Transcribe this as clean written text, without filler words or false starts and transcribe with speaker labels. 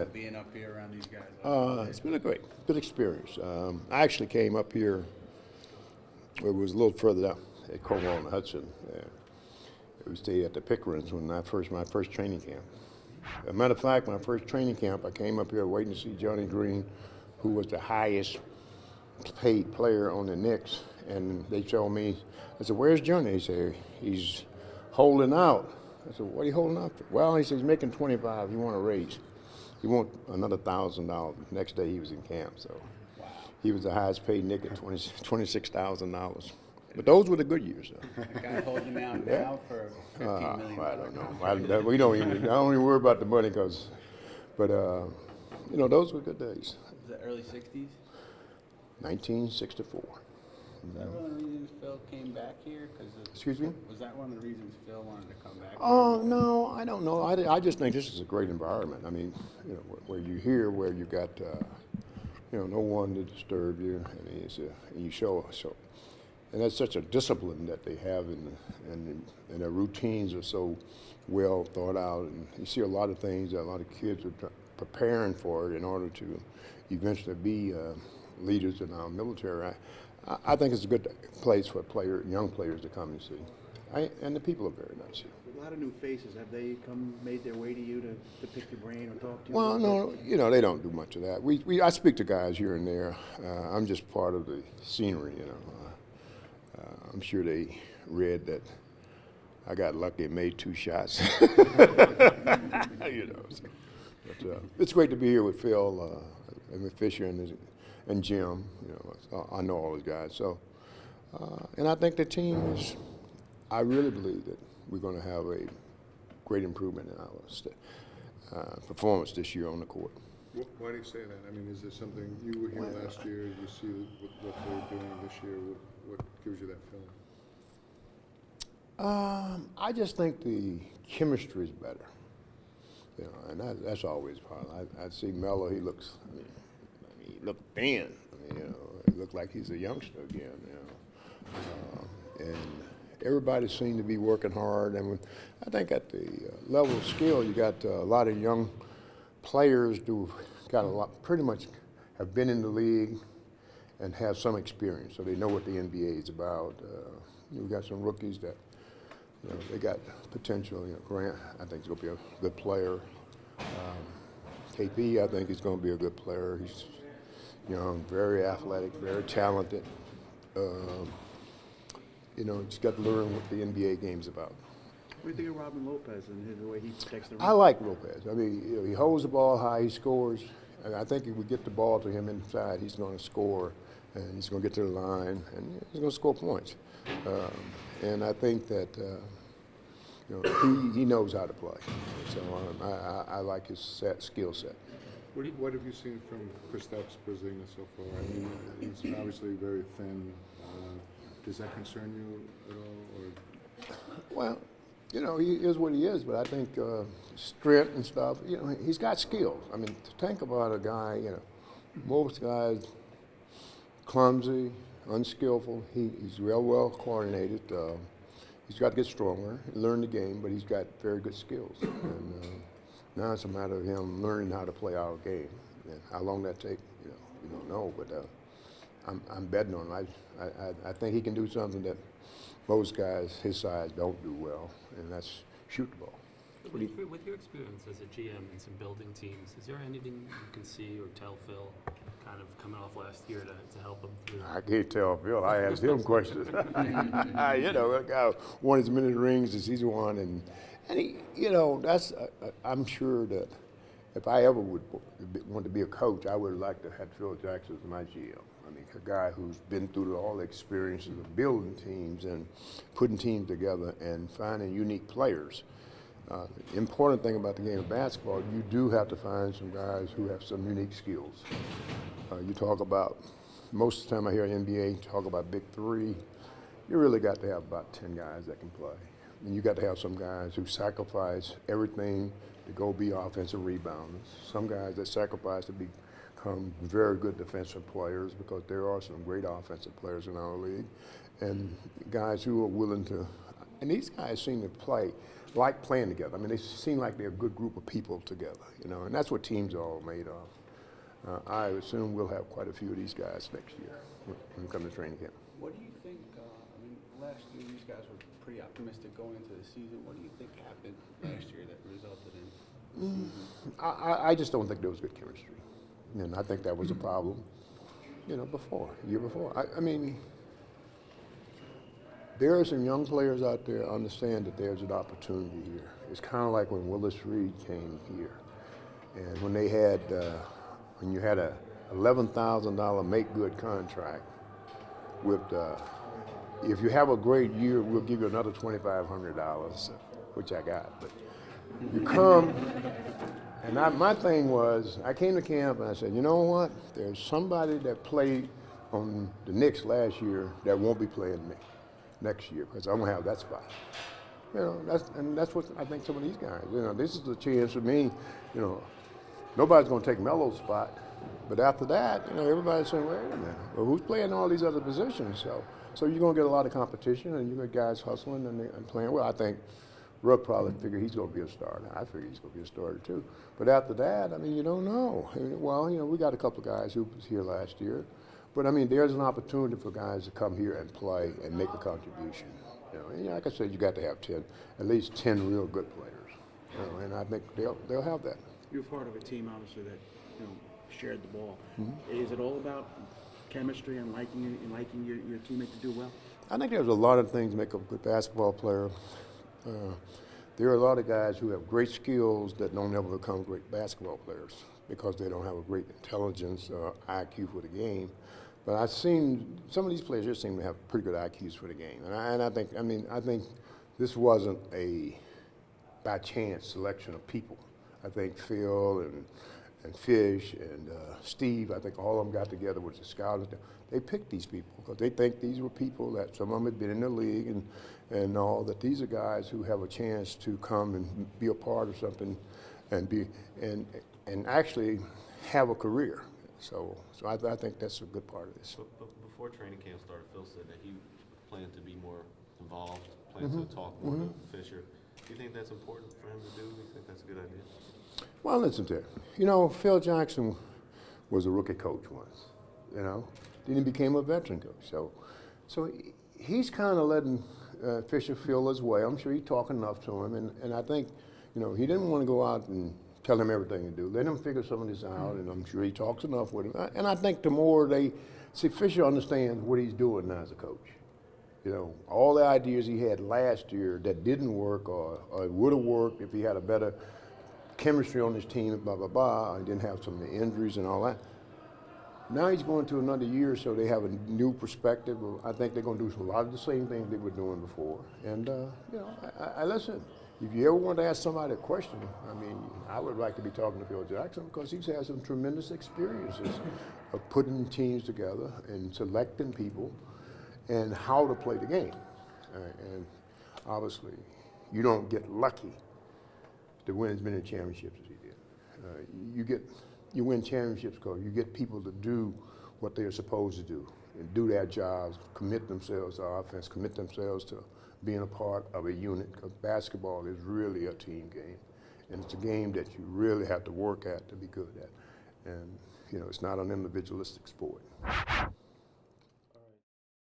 Speaker 1: being up here around these guys?
Speaker 2: It's been a good experience. I actually came up here. It was a little further down at Cornwall and Hudson. It was stayed at the Pickerins when my first training camp. As a matter of fact, my first training camp, I came up here waiting to see Johnny Green, who was the highest paid player on the Knicks, and they told me, I said, "Where's Johnny?" He said, "He's holding out." I said, "What are you holding out for?" "Well," he said, "he's making 25. He want a raise. He want another $1,000." Next day he was in camp, so he was the highest paid Knick at $26,000. But those were the good years.
Speaker 1: The guy holding out now for $15 million.
Speaker 2: I don't know. I don't even worry about the money, but those were good days.
Speaker 1: The early 60s?
Speaker 2: 1964.
Speaker 1: Was that one of the reasons Phil came back here?
Speaker 2: Excuse me?
Speaker 1: Was that one of the reasons Phil wanted to come back
Speaker 2: Oh, no, I don't know. I just think this is a great environment. I mean, where you hear where you got, no one to disturb you, and you show. And that's such a discipline that they have, and their routines are so well thought out. And you see a lot of things that a lot of kids are preparing for it in order to eventually be leaders in our military. I think it's a good place for young players to come and see. And the people are very nice here.
Speaker 3: A lot of new faces. Have they made their way to you to pick your brain or talk to you?
Speaker 2: Well, no, they don't do much of that. I speak to guys here and there. I'm just part of the scenery, I'm sure they read that I got lucky and made 2 shots. But, it's great to be here with Phil and with Fisher and Jim. I know all those guys. So, and I think the team is. I really believe that we're going to have a great improvement in our performance this year on the court.
Speaker 4: Why do you say that? I mean, is there something you were here last year? You see what they're doing this year. What gives you that feeling?
Speaker 2: I just think the chemistry is better. And that's always part. I see Melo. He looks. He looked thin. He looked like he's a youngster again. And everybody seemed to be working hard. And I think at the level of skill, you got a lot of young players who got pretty much have been in the league and have some experience, so they know what the NBA is about. We've got some rookies that, they got potential. Grant, I think, is going to be a good player. KP, I think, is going to be a good player. He's young, very athletic, very talented. Just got to learn what the NBA game's about.
Speaker 3: What do you think of Robin Lopez and the way he protects the rim?
Speaker 2: I like Lopez. I mean, he holds the ball high, he scores. And I think if we get the ball to him inside, he's going to score, and he's going to get to the line, and he's going to score points. And I think that he knows how to play. So I like his skill set.
Speaker 4: What have you seen from Kristaps Porzingis so far? I mean, he's obviously very thin. Does that concern you at all?
Speaker 2: Well, he is what he is, but I think strength and stuff, he's got skills. I mean, to think about a guy, most guys clumsy, unskillful. He's real well coordinated. He's got to get stronger, learn the game, but he's got very good skills. And now it's a matter of him learning how to play our game. And how long that take, we don't know, but I'm betting on him. I think he can do something that most guys his size don't do well, and that's shoot the ball.
Speaker 5: With your experience as a GM in some building teams, is there anything you can see or tell Phil kind of coming off last year to help him through?
Speaker 2: I can't tell Phil. I asked him questions. That guy won as many rings as he's won, and he, that's. I'm sure that if I ever would want to be a coach, I would like to have Phil Jackson as my GM. I mean, a guy who's been through all the experiences of building teams and putting teams together and finding unique players. The important thing about the game of basketball, you do have to find some guys who have some unique skills. You talk about, most of the time I hear NBA talk about big three, you really got to have about 10 guys that can play. And you got to have some guys who sacrifice everything to go be offensive rebounders. Some guys that sacrifice to become very good defensive players, because there are some great offensive players in our league. And guys who are willing to, and these guys seem to play. like playing together. I mean, they seem like they're a good group of people together, you know, and that's what teams are all made of. I assume we'll have quite a few of these guys next year when we come to training camp.
Speaker 1: What do you think, I mean, last year these guys were pretty optimistic going into the season. What do you think happened last year that resulted in?
Speaker 2: I just don't think there was good chemistry. And I think that was a problem, you know, year before. I mean, there are some young players out there understand that there's an opportunity here. It's kind of like when Willis Reed came here. And when they had, when you had a $11,000 make-good contract with, if you have a great year, we'll give you another $2,500, which I got. But you come, and my thing was, I came to camp and I said, you know what? There's somebody that played on the Knicks last year that won't be playing me next year because I'm gonna have that spot. You know, that's what I think some of these guys. You know, this is the chance for me. You know, nobody's gonna take Melo's spot, but after that, you know, everybody's saying, wait a minute, well, who's playing all these other positions? So you're gonna get a lot of competition, and you got guys hustling and playing well. I think Rook probably figured he's going to be a starter. I figure he's going to be a starter too. But after that, I mean, you don't know. I mean, well, you know, we got a couple of guys who was here last year. But, I mean, there's an opportunity for guys to come here and play and make a contribution. You know, and, like I said, you got to have at least 10 real good players. You know, and I think they'll have that.
Speaker 3: You're part of a team, obviously, that shared the ball. Is it all about chemistry and liking your teammate to do well?
Speaker 2: I think there's a lot of things that make a good basketball player. There are a lot of guys who have great skills that don't ever become great basketball players because they don't have a great intelligence or IQ for the game. But I've seen some of these players just seem to have pretty good IQs for the game. And I think this wasn't a by chance selection of people. I think Phil and Fish and Steve, I think all of them got together with the scouts. They picked these people because they think these were people that some of them had been in the league and all, that these are guys who have a chance to come and be a part of something and actually have a career. So I think that's a good part of this.
Speaker 6: But before training camp started, Phil said that he planned to be more involved, planned to talk more to Fisher. Do you think that's important for him to do? Do you think that's a good idea?
Speaker 2: Well, listen to it. You know, Phil Jackson was a rookie coach once, you know. Then he became a veteran coach. So he's kind of letting Fisher feel his way. I'm sure he's talking enough to him. And I think, you know, he didn't want to go out and tell him everything to do. Let him figure some of this out, and I'm sure he talks enough with him. And I think the more Fisher understands what he's doing now as a coach. You know, all the ideas he had last year that didn't work or would have worked if he had a better chemistry on his team, blah, blah, blah, and didn't have some of the injuries and all that. Now he's going to another year, so they have a new perspective. I think they're going to do a lot of the same things they were doing before. And, you know, I listen. If you ever want to ask somebody a question, I mean, I would like to be talking to Phil Jackson because he's had some tremendous experiences of putting teams together and selecting people and how to play the game. And obviously, you don't get lucky to win as many championships as he did. You win championships because you get people to do what they're supposed to do and do their jobs, commit themselves to offense, commit themselves to being a part of a unit. Because basketball is really a team game, and it's a game that you really have to work at to be good at. And you know, it's not an individualistic sport.